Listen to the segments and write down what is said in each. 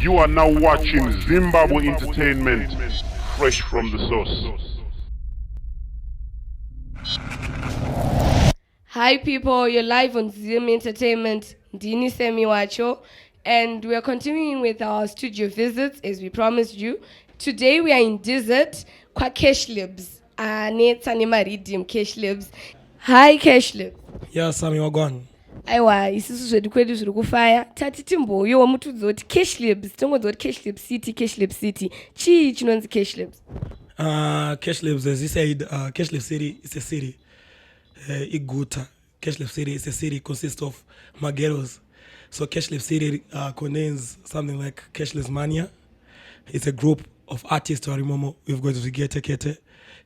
You are now watching Zimbabwe Entertainment, fresh from the source. Hi people, you're live on Zim Entertainment, Dini Semiwacho, and we are continuing with our studio visits as we promised you. Today we are in Desert, kwa Cashlibs. Netsanema Redeem Cashlibs. Hi Cashlibs. Yeah, Sami wagwan. Aiwa, isisu zvedu kwedu zviri kufaya. Tatiti mboyo wamutudza kuti Cashlibs, tongodza kuti Cashlibs City, Cashlibs City. Chii chinonzi Cashlibs? Cashlibs, as you said, Cashlibs City is a city. Iguta. Cashlibs City is a city, consists of Mageros. So Cashlibs City contains something like Cashlibs Mania. It's a group of artists or Momo. We've got Vigete Kete.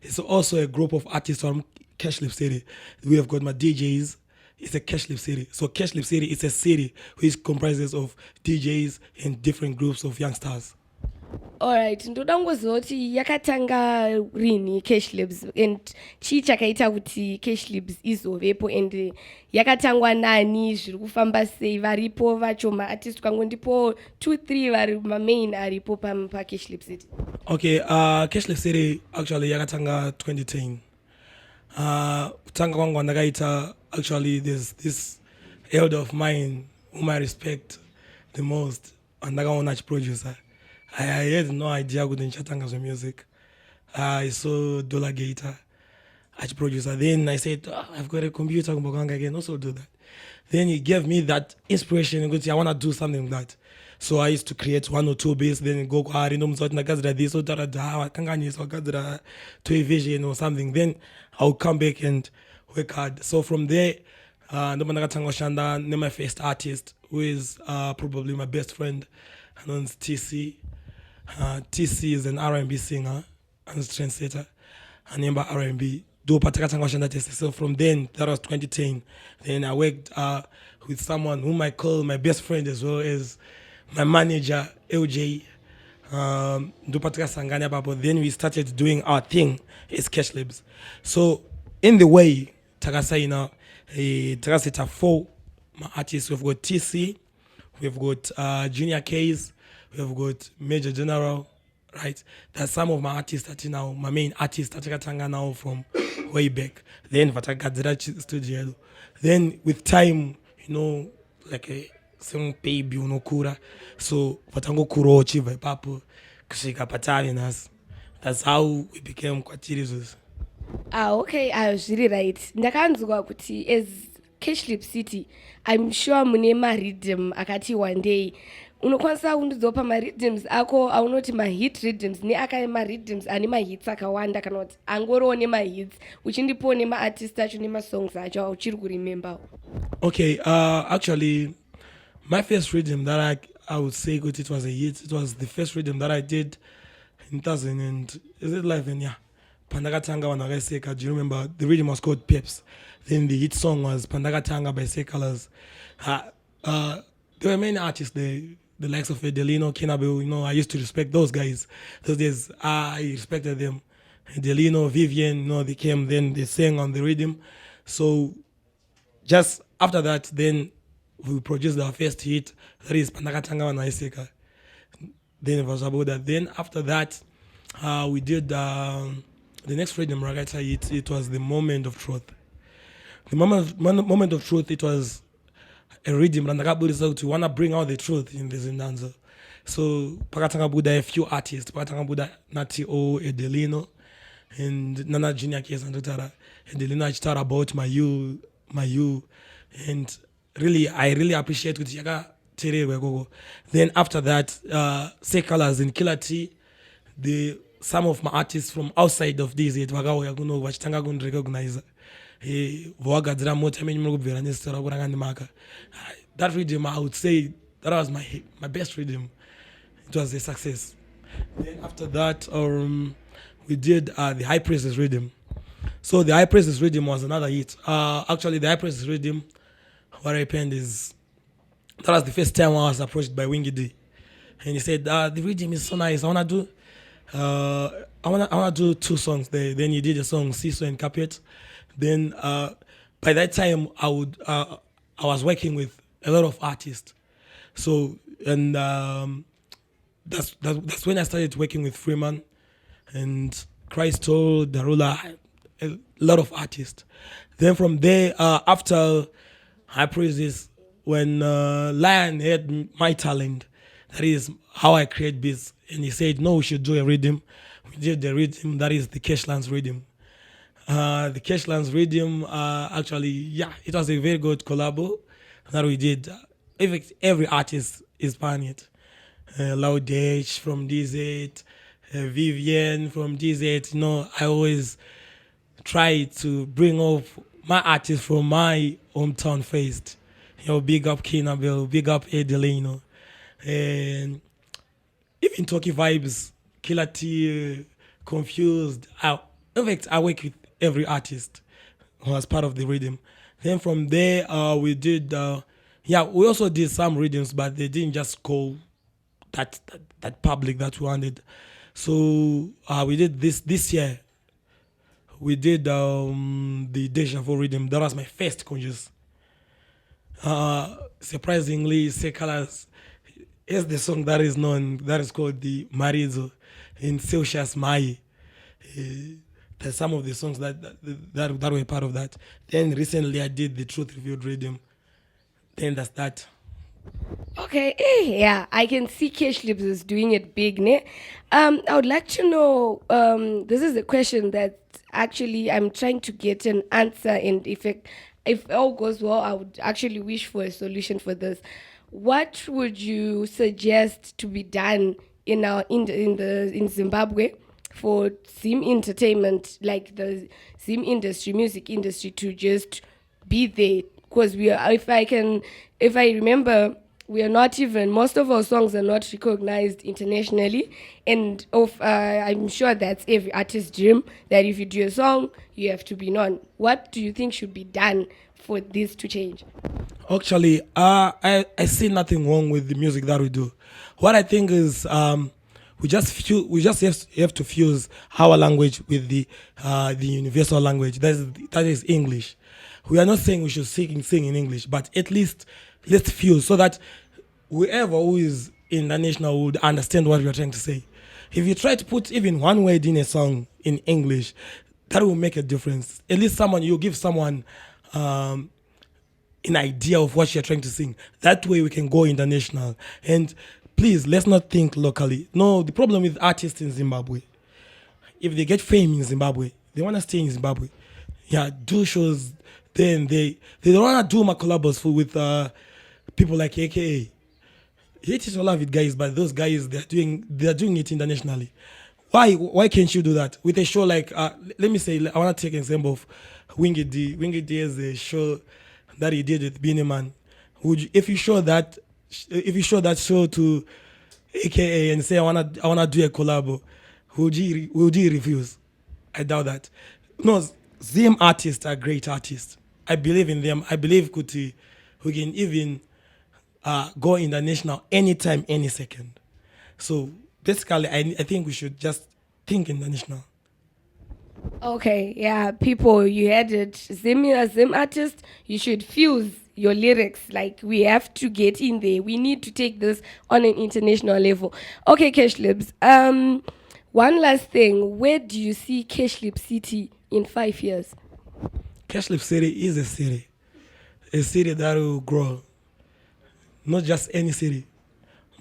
It's also a group of artists from Cashlibs City. We have got my DJs. It's a Cashlibs City. So Cashlibs City is a city which comprises of DJs and different groups of youngsters. Alright, ndoda ngozoti yakatanga rini Cashlibs and chii chakaita kuti Cashlibs izovepo and yakatangwa nani zviri kufamba sei varipo vacho maartist kwangu ndipo 2-3 vari main aripo pa Cashlibs City. Okay, Cashlibs City actually yakatanga 2010. Kutanga kwangu ndakaita actually there's this elder of mine whom I respect the most and ndakaona producer. I had no idea kuti ndichatanga zvemusic. I saw Dollar Gator as producer. Then I said, I've got a computer, I can also do that. Then he gave me that inspiration. I want to do something like that. So I used to create 1 or 2 beats, then go this or that, to a vision or something. Then I'll come back and work hard. So from there, my first artist, who is probably my best friend, and TC. TC is an R&B singer and trendsetter, and number R&B. So from then, that was 2010. Then I worked with someone whom I call my best friend as well as my manager, LJ. Then we started doing our thing as Cashlibs. So in the way, Tagasaina, Tagasita 4 my artists. We've got TC, we've got Junior K's, we've got Major General, right? That's some of my artists that now, my main artists that now from way back. Then Dzivarasekwa Studio. Then with time, like a song baby unokura. So Vatango Kuro Chiva Papu Kushika Patalinas. That's how we became Kwatirizus. Okay, I was really right. Ndakanzwa kuti as Cashlibs City, I'm sure munema rhythm akati one day. Unokwanisa kundizopa ma-rhythms ako aunoti ma-hit rhythms neaka ma-rhythms ane ma-hits akawanda kana kuti angoriwo nema-hits uchindipo nema-artist acho nema-songs acho auchiri kuremember. Okay, actually my first rhythm that I would say it was a hit. It was the first rhythm that I did in 2000 and is it live in Pandakatanga Wanagaiseka. Do you remember the rhythm was called Peps? Then the hit song was Pandakatanga by Sekalers. There were many artists there. The likes of Delino, Kenabu, I used to respect those guys. Those days, I respected them. Delino, Viviun, they came, then they sang on the rhythm. So, just after that, then we produced our first hit, that is Pandakatanga Naiseka. Then it was about that. Then after that, we did the next rhythm, Ragata hit. It was the Moment of Truth. The moment of Truth, it was a rhythm to want to bring out the truth in this danza. So Pakatanga Buddha, a few artists, Pakatanga Buddha, Nati O, Edelino, and Nana Junior Case and Tara. Edelino I thought about my you, and I really appreciate what Yaga Tere Wegogo. Then after that, Sekalas and Killer T, some of my artists from outside of this, Wagawa Yaguno, Wachitanga gun recognize. That rhythm, I would say that was my best rhythm. It was a success. Then after that, we did the High Praises rhythm. So the High Praises rhythm was another hit. Actually, the High Praises rhythm, what happened is that was the first time I was approached by Wingy D, and he said, "The rhythm is so nice. I wanna do 2 songs there." Then he did a song Siso and Carpet. Then by that time I was working with a lot of artists. So and that's when I started working with Freeman and Christo, Darula, a lot of artists. Then from there, after High Praises, when Lion heard my talent, that is how I create beats, and he said, no, we should do a rhythm. We did the rhythm, that is the Cashlands rhythm. The Cashlands rhythm, actually, yeah, it was a very good collabo that we did. Every artist is playing it. Loud H from DZ, Viviun from DZ. You know, I always try to bring up my artists from my hometown first. You know, big up Kinabel, big up Edelino, and even Talkie Vibes, Killer T, Confused. In fact, I work with every artist who was part of the rhythm. Then from there, we did, we also did some rhythms, but they didn't just go that public that we wanted. So we did this year. We did the Deja Vu rhythm. That was my first conscious. Surprisingly, Sekalas is the song that is known, that is called the Marizo in Celsius Mai. There's some of the songs that were part of that. Then recently I did the Truth Revealed rhythm. Then that's that. Okay, yeah, I can see Cashlibs is doing it big, ne? I would like to know, this is a question that actually I'm trying to get an answer, and if all goes well, I would actually wish for a solution for this. What would you suggest to be done in Zimbabwe for Zim Entertainment, like the Zim industry, music industry, to just be there? Because if I remember, we are not even, most of our songs are not recognized internationally, and I'm sure that's every artist's dream, that if you do a song, you have to be known. What do you think should be done for this to change? Actually, I see nothing wrong with the music that we do. What I think is we just have to fuse our language with the universal language. That is English. We are not saying we should sing in English, but at least let's fuse so that whoever who is international would understand what we are trying to say. If you try to put even one word in a song in English, that will make a difference. At least you give someone an idea of what you're trying to sing. That way we can go international. And please, let's not think locally. No, the problem with artists in Zimbabwe, if they get fame in Zimbabwe, they want to stay in Zimbabwe. Yeah, do shows. Then they don't want to do my collabos with people like AKA. Hate it or love it, guys, but those guys, they're doing it internationally. Why can't you do that with a show like let me say, I want to take an example of Wingy D. Wingy D is a show that he did with Beanie Man. If you show that show to AKA and say I wanna do a collabo, would you refuse? I doubt that. No, Zim artists are great artists. I believe in them. I believe Kuti, who can even go international anytime, any second. So basically, I think we should just think international. Okay, yeah, people, you heard it. Zim artist, you should fuse your lyrics. Like, we have to get in there. We need to take this on an international level. Okay, Cashlibs. One last thing. Where do you see Cashlibs City in 5 years? Cashlibs City is a city that will grow. Not just any city,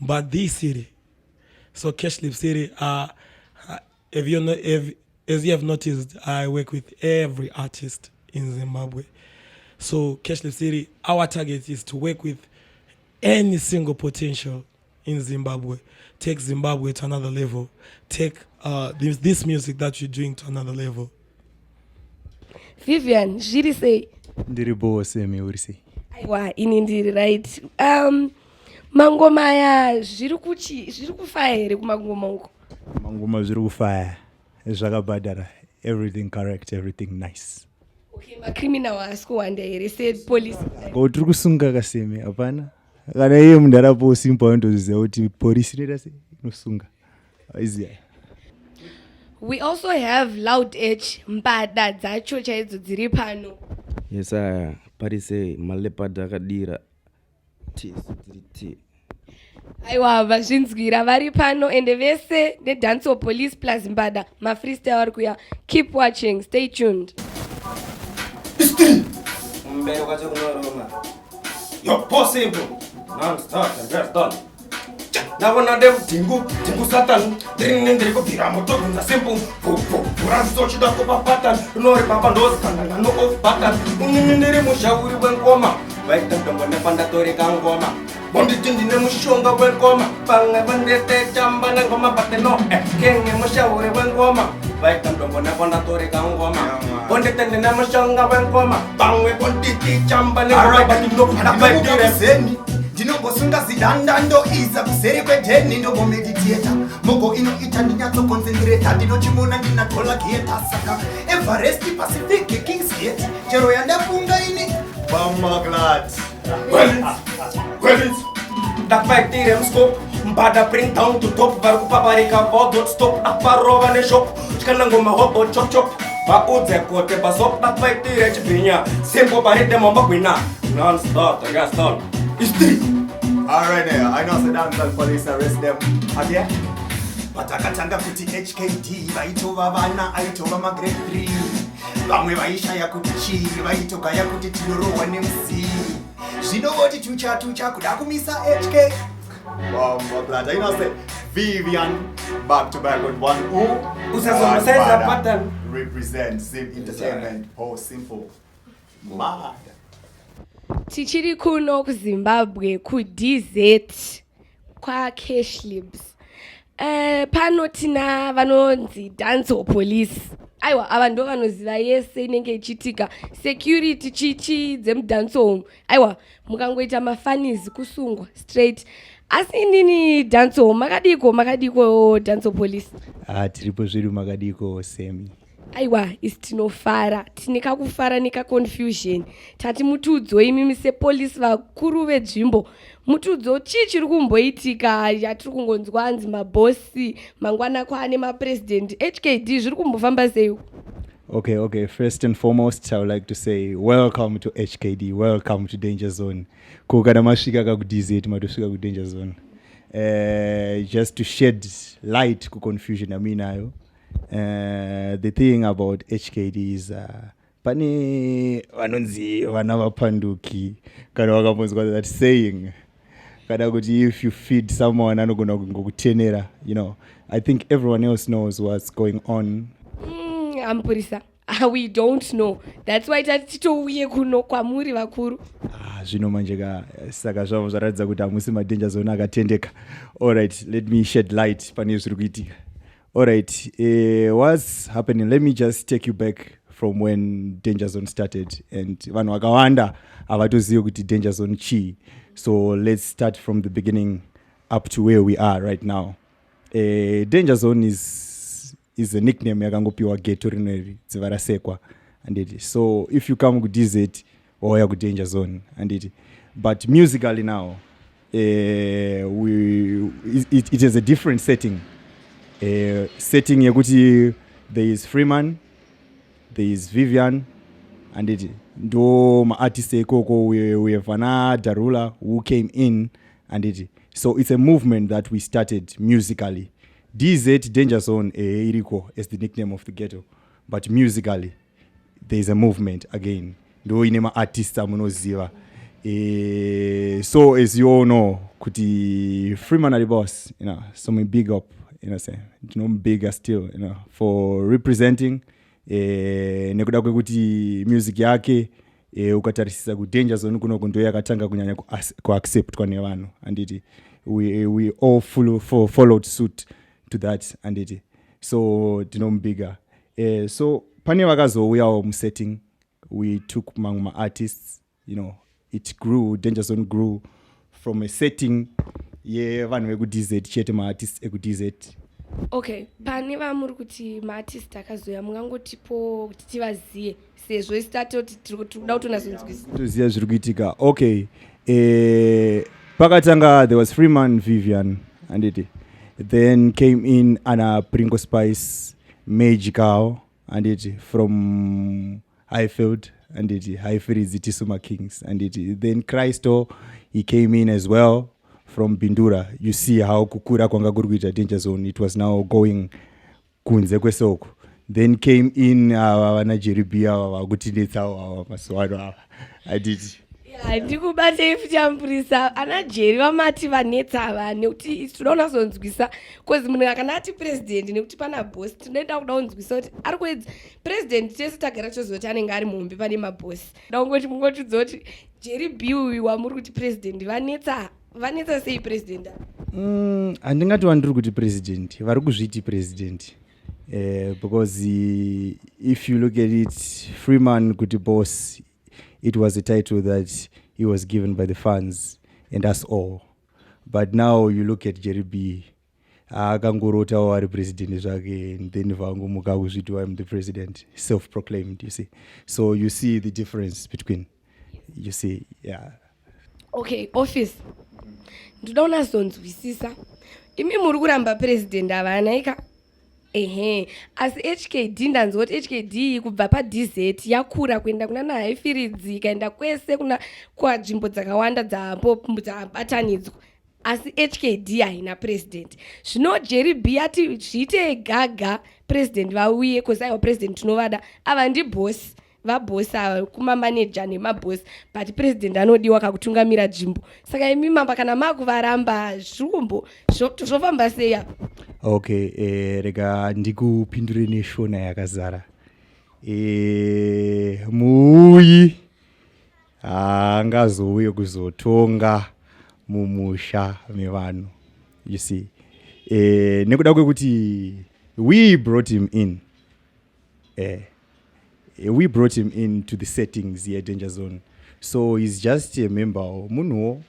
but the city. So Cashlibs City, as you have noticed, I work with every artist in Zimbabwe. So Cashlibs City, our target is to work with any single potential in Zimbabwe. Take Zimbabwe to another level. Take this music that you're doing to another level. Viviun, zviri sei? Ndiri bowo semi uri sei? Aiwa, ini ndiri right. Mangoma aya zviri kufaya here kumangoma uko? Mangoma zviri kufaya. Zvakabhadhara. Everything correct, everything nice. Okay, macriminal asi kuwanda here, said police. Ko tiri kusunga kasemi, hapana? Kana iye munhu arapo simba undoziva kuti polisi inoita sei inosunga. Aiziya. We also have Loud H, mbada dzacho chaidzo dziri pano. Yes, parise malepada akadira T. aiwa vazvinzwira vari pano ende vese nedanso police plus mbada mafreestyle vari kuya. Keep watching, stay tuned. Mbele kwacho kunoroma. Yo possible. Non-stop and just done. Nabona dem tingu satan. Ndiri kubvira moto kunza simple. Uraziso chida kupa pattern. Unori papa ndozikanda no off pattern. Ndiri mushauri wengoma. Vaita ndombo nepandatori kangoma. Bonditi ndine mushonga wengoma. Pange bandete chamba nengoma pateno. Kenge mushauri wengoma. Vaita ndombo nepandatori kangoma. Bondite ndine mushonga wengoma. Pange bonditi chamba nengoma pateno. Ndinobosunga zidanda ndoiza kuseri kwedheni ndobomediteta mogo inoita ndinyatsokonzentreta ndinochimona ndinatola geta saka everest pacific kings gate chero yandafunga ini bamaglat Dapaitire mscope mbada bring down to top vari kupaparika vodot stop aparova neshop chikanangoma hobo chop chop vaudze kote basop dapaitire chibhinya simbo paridemomba gwina non-stop tagaston. It's 3. Alright there, I know the dance police arrest them. Okay? Vatakatanga kuti HKD vaitova vana aitova magrade 3 vamwe vaishaya kuti chii vaitogaya kuti tinorohwa nemusi zvino voti tucha kuda kumisa HK blood. I know say Viviun back to back with one Usazomasize pattern represent Sim Entertainment. Oh simple mad. Tichiri kuno kuZimbabwe kuDZ kwaCashlibs. Pano tina vanonzi danso police. Aiwa ava ndo vanoziva yese inenge ichitika security chichi dzemudanso. Aiwa mukangoita mafanizi kusungwa straight. Asi nini danso makadiko danso police. Tiripo zvedu makadiko semi. Aiwa isi tinofara tinika kufara nika confusion tati mutudzo imimi sepolisi vakuru vedzvimbo mutudzo chii chiri kumboitika yatiri kungonzwa anzi mabhosi mangwana kwaane mapresident HKD zviri kumbofamba sei? Okay. First and foremost, I would like to say welcome to HKD, welcome to Danger Zone. Kana masvika kakuDZ matosvika kuDanger Zone. Just to shed light ku confusion aminayo. The thing about HKD is pane vanonzi vana vapanduki kana vakambonzwa that saying kana kuti if you feed someone anogona kungokutenera, you know. I think everyone else knows what's going on. Ampurisa we don't know, that's why tatitouye kuno kwamuri vakuru. Zvino manjeka saka zvavo zvaratidza kuti hamusi maDanger Zone akatendeka. Alright, let me shed light pane zviri kuitika. Alright, what's happening? Let me just take you back from when Danger Zone started. And vanhu vakawanda havatozivi kuti Danger Zone chi. So let's start from the beginning up to where we are right now. Danger Zone is a nickname yakangopiwa ghetto rineri Dzivarasekwa. So if you come to DZ, or you Danger Zone. But musically now, it is a different setting. Setting yakuti there is Freeman, there is Viviun, and ndo ma-artists ekoko we have Vana Darula who came in, so it's a movement that we started musically. DZ Danger Zone iriko is the nickname of the ghetto, but musically there is a movement again. Ndo ine ma-artists amunoziva. So as you all know, kuti Freeman are the boss, you know, so me big up. Say, bigger still, for representing nekuda kwekuti music yake ukatarisisa ku Danger Zone kuno ndo yakatanga kunyanya ku accept kwa nevanhu we all followed suit to that so bigger so pane vakazouyawo musetting, we took mamwe artists, it grew. Danger Zone grew from a setting vanhu vekuDZ chete ma-artists ekuDZ. Okay, pane vamuri kuti ma-artist akazoya mungangotipo kuti tivaziye sezvo isitatoti tikuda kutonazonzwisisa toziva zviri kuitika. Okay, pakatanga there was Freeman, Viviun, then came in Anna Pringo Spice, Magical, from Highfield, Highfield is the Tisuma Kings, then Christo, he came in as well from Bindura, you see how kukura kwanga kuri kuita danger zone, it was now going kunze kwesoko. Then came in Nigeria vakutidetsa mazuva I did. Ndikubate ifuchamburisa ana Jerry vamati vanetsa vanhu nekuti tinoda kunazonzwisa cause munhu kana ati president nekuti pana boss tinoenda kuda kunzwisa kuti ari kuedza president tese tagara tozoti anenge ari mumbi pane mabosi. Da kungoti mungotidza kuti Jerry B uyu wamuri kuti president vanetsa sei president? Handingati vandiri kuti president vari kuzviti president because if you look at it, Freeman kuti boss, it was a title that he was given by the fans and us all. But now you look at Jerry B, akangorota wari president zvake, and then vangumuka kuzviti I'm the president, self-proclaimed, you see. So you see the difference between, you see, yeah. Okay, office. Ndoda kunazonzwisisa. Imi muri kuramba president havana ika? Asi HKD ndanzwa kuti HKD kubva paDZ yakura kuenda kuna naHaifiridzi ikaenda kwese kuna kwanzvimbo dzakawanda dzabatanidzwa. Asi HKD haina president. Zvino Jerry B ati zviite gaga president vauye cause aiwa president tinovada ava ndibosi vabosi ava kumamanager nemabosi but president anodiwa kakutungamira nzvimbo. Saka imi mamba kana makuvaramba zvumbo zvofamba sei apa? Okay, rega ndikupindure neshona yakazara. Muyi angazouye kuzotonga mumusha mevanhu. You see. Nekuda kwekuti we brought him in. We brought him into the settings here, Danger Zone. So he's just a member of Munho.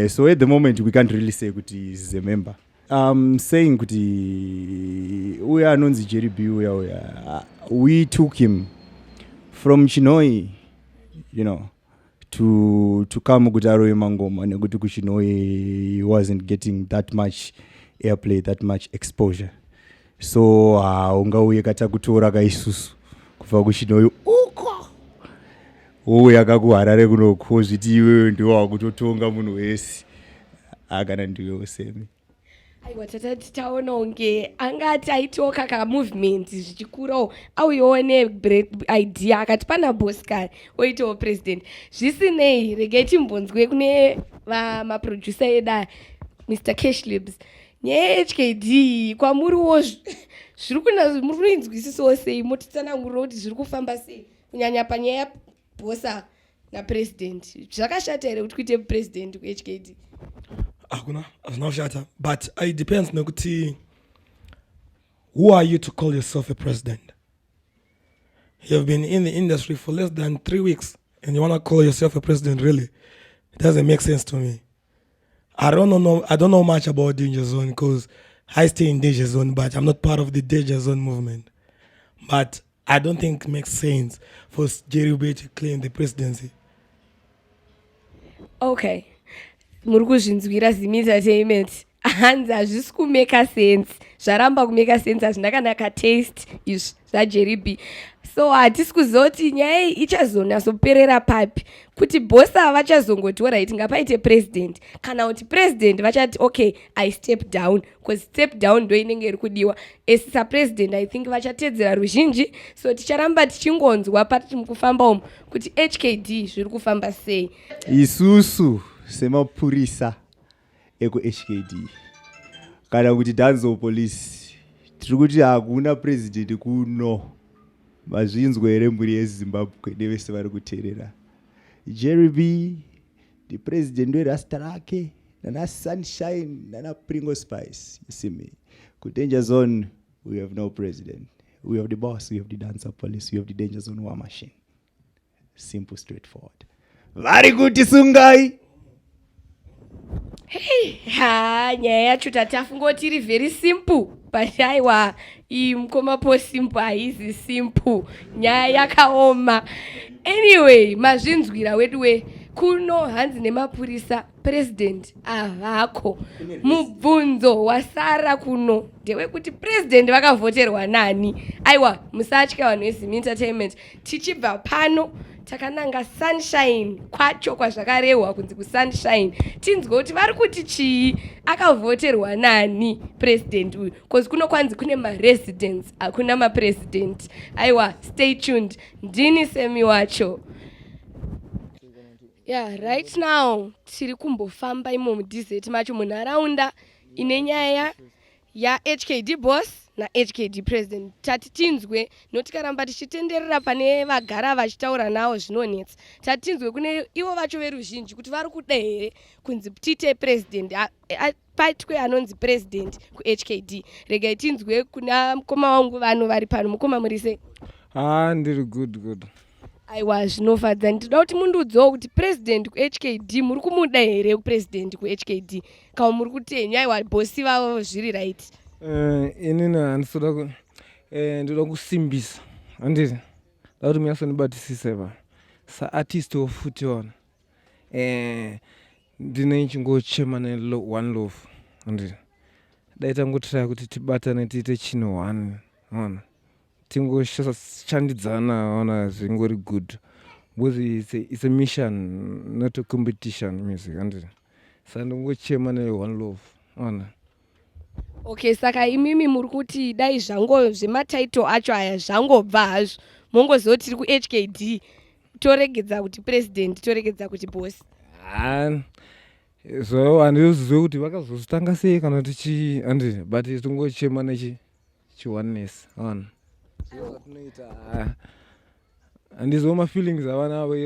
So at the moment we can't really say that he's a member. I'm saying that we are not Jerry B. We took him from Chinoi, you know, to come Gutaro Mangoma and Gutuku Chinoi. He wasn't getting that much airplay, that much exposure. So unga kata kutora kaisusu kuva kuChinoi uko uya kakuharare kunoko zviti iwewe ndiwo wakutotonga munhu wese akana ndiwe semi. Aiwa tatati taona unge angati aitoka kamovement zvichikurawo auyawo neidea akati pana bosi kare oitawo president. Zvisinei regai timbonzwe kune maproducer edu Mr. Cashlibs. Nyaya HKD kwamuriwo zviri muri kuinzwisisawo sei motitsanangurira kuti zviri kufamba sei kunyanya panyaya bosa napresident. Zvakashata here kuti kuite president kuHKD? Hakuna shata, but it depends nokuti who are you to call yourself a president? You've been in the industry for less than 3 weeks and you want to call yourself a president, really? It doesn't make sense to me. I don't know much about Danger Zone because I stay in Danger Zone, but I'm not part of the Danger Zone movement. But I don't think it makes sense for Jerry B to claim the presidency. Okay. Muri kuzvinzwira Zim Entertainment hanzi hazvisi kumeka sense, zvaramba kumeka sense, hazvina kana kataste izvi zvaJerry B. So hatisi kuzoti nyaya iyi ichazonasoperera papi, kuti bosi havachazongoti alright ngapaite president, kana kuti president vachati okay I step down, because step down ndo inenge iri kudiwa. Esisa president I think vachatedzera ruzhinji, so ticharamba tichingonzwa pati mukufamba umu kuti HKD zviri kufamba sei. Isusu semapurisa ekuHKD kana kuti Danzo Police tiri kuti hakuna president kuno. Mazvinzwa here mburi yeZimbabwe nevese vari kuteerera. Jerry B the president werasta rake nana Sunshine nana Pringle Spice. You see me. Danger Zone we have no president. We have the boss, we have the Dancer Police, we have the Danger Zone war machine. Simple, straightforward. Very good Sungai. Hey, nyaya yacho tatafungoti iri very simple, but aiwa mukomapo simple haizi simple, nyaya yakaoma. Anyway, mazvinzwira weduwe kuno hanzi nemapurisa president avako. Mubvunzo wasara kuno ndewekuti president vakavhoterwa nani. Aiwa musatya vanhu veZim Entertainment, tichibva pano takananga sunshine kwacho kwazvakarehwa kunzi kusunshine tinzwe kuti vari kuti chii akavhoterwa nani president uyu cause kunokwanzi kune maresidents hakuna mapresident. Aiwa, stay tuned. Ndini Semi wacho. Yeah, right now tiri kumbofamba imo mudesert macho munharaunda ine nyaya yaHKD boss naHKD president. Tati tinzwe notikaramba tichitenderera pane vagara vachitaura nawo zvinonetsa. Tati tinzwe kune ivo vacho veruzhinji kuti vari kuda here kunzi tite president patwe anonzi president kuHKD. Regai tinzwe kuna mukoma wangu vanhu vari pano. Mukoma muri sei? Ndiri good. Aiwa, zvinofadza. Ndinoda kuti mundiudzewo kuti president kuHKD muri kumuda here president kuHKD kana muri kutenyi? Aiwa, bosi vavo zviri right. Inini handisoda ndoda kusimbisa handiti da kuti munyasonibatisise pa saartist wofuti ona ndine chingochema ne-one love handiti daita ngotiraya kuti tibatane tiite chino one ona tingoshandidzana ona zvingori good because it's a mission not a competition music handiti saka ndingochema ne-one love ona. Okay, saka imimi muri kuti dai zvango zvemataito acho aya zvangobva hazvo mongoziva tiri kuHKD toregedza kuti president toregedza kuti boss. So handizive kuti vakazozvitanga sei kana tichi handiti but tingochema nechiwaneness ona zvinoita handizive mafeelings avana avo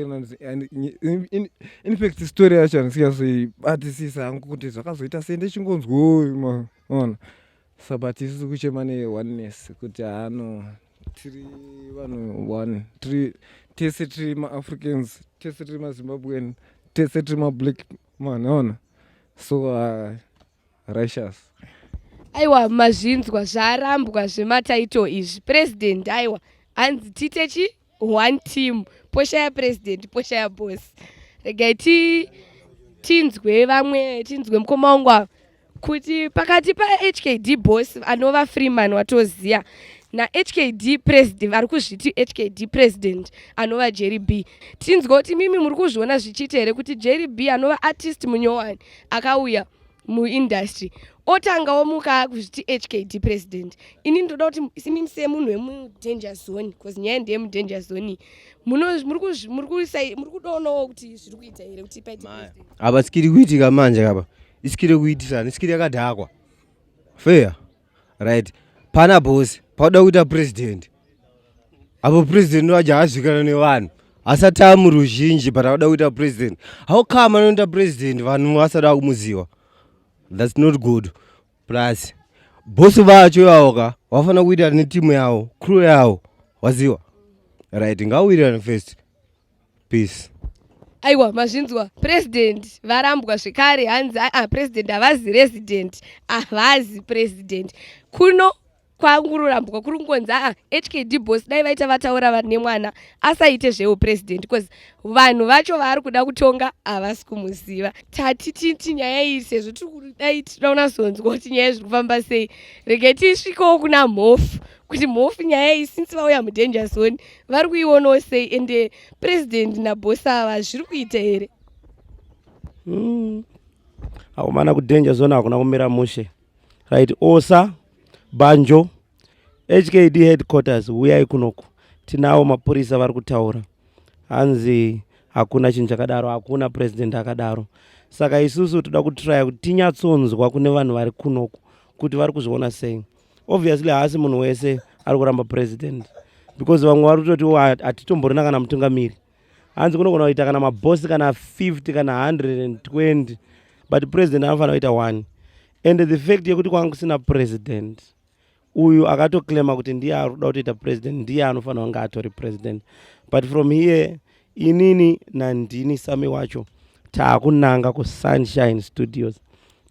in fact story yacho handisikazoibatisisa hangu kuti zvakazoita sei ndechingonzwo ona but isisi kuchema neoneness kuti tiri vanhu one tese tiri maafricans tese tiri mazimbabwean tese tiri mablack man ona so righteous. Aiwa, mazvinzwa zvarambwa zvemataito izvi. President aiwa hanzi tite one team, posha yapresident posha yaboss. Regai tinzwe vamwe, tinzwe mukoma wangu kuti pakati paHKD boss anova Freeman watoziya naHKD president vari kuzviti HKD president anova Jerry B. Tinzwe kuti mimi muri kuzviona zvichiita here kuti Jerry B anova artist munyowani akauya muindustry otangawo muka kuzviti HKD president. Ini ndoda kuti imimi semunhu wemudanger zone because nyaya ndeyemudanger zone muri kudonawo kuti zviri kuita here kuti paite president. Apa sikiri kuitika manje apa isikire kuitisana isikire yakadhakwa fair right pana boss pauda kuita president apo president waja azvikana nevanhu asati amuruzhinji but auda kuita president how come anoita president vanhu vasada kumuziva? That's not good. Plus boss vacho ivavoka vafana kuita netimu yavo crew yavo waziva right ngauwirirane first peace. Aiwa, mazvinzwa president varambwa zvekare hanzi president havazi resident havazi president kuno kwangururambwa kuri kungonzi HKD boss dai vaita vataura nemwana asaite zvewo president because vanhu vacho vari kuda kutonga havasi kumuziva. Tati nyaya iyi sezvo dai tinoda kunazonzwa kuti nyaya zviri kufamba sei. Regai tisvikewo kuna mhofu kuti mhofu nyaya iyi since vauya mudanger zone vari kuionawo sei ende president nabosi ava zviri kuita here? Aumana kudanger zone hakuna kumira mushe right. Osa banjo HKD headquarters uyai kunoku tinawo mapurisa vari kutaura hanzi hakuna chinhu chakadaro, hakuna president akadaro. Saka isusu toda kutraya kuti tinyatsonzwa kune vanhu vari kunoku kuti vari kuzviona sei. Obviously haasi munhu wese ari kuramba president because vamwe vari kutoti hatitomborina kana mutungamiri hanzi kunogona kuita kana mabosi kana 50 kana 120 but president anofanira kuita one. And the fact yekuti kwanga kusina president uyu akatoclaima kuti ndiye ari kuda kutoita president ndiye anofanira kunge atori president. But from here inini nandini Sami wacho taakunanga kuSunshine Studios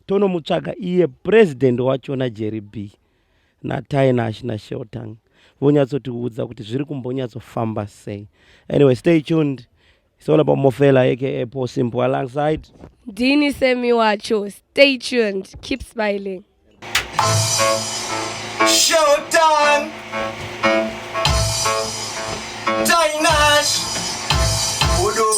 tonomutsvaga iye president wachona Jerry B naTainash naSheltang vonyatsotiudza kuti zviri kumbonyatsofamba sei. Anyway, stay tuned. It's all about Mofela aka Paul Simple alongside Ndini Semi wacho. Stay tuned. Keep smiling. Showtime! Tainash! Godo,